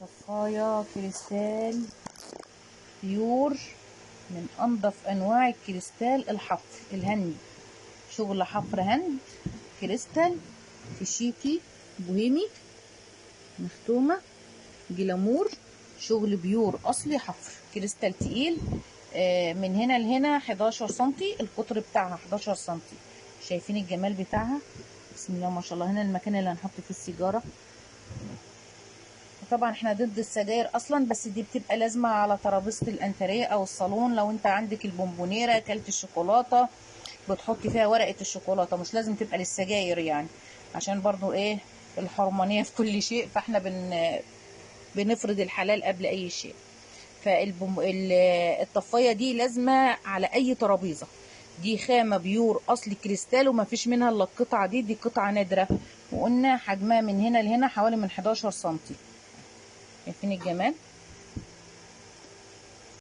طفاية كريستال بيور من انضف انواع الكريستال الحفر الهندي. شغل حفر هند كريستال فيشيكي بوهيمي مختومة جلامور. شغل بيور اصلي حفر كريستال تقيل. من هنا لهنا 11 سنتي، القطر بتاعها 11 سنتي. شايفين الجمال بتاعها؟ بسم الله ما شاء الله. هنا المكان اللي هنحط فيه السيجارة. طبعا احنا ضد السجاير اصلا، بس دي بتبقى لازمه على ترابيزه الانتريه او الصالون. لو انت عندك البونبونيره اكلت الشوكولاته بتحطي فيها ورقه الشوكولاته، مش لازم تبقى للسجاير يعني، عشان برضو ايه الحرمانيه في كل شيء، فاحنا بنفرض الحلال قبل اي شيء. فالطفايه دي لازمه على اي ترابيزه. دي خامه بيور اصلي كريستال وما فيش منها الا القطعه دي قطعه نادره، وقلنا حجمها من هنا لهنا حوالي من 11 سنتي. شايفين الجمال؟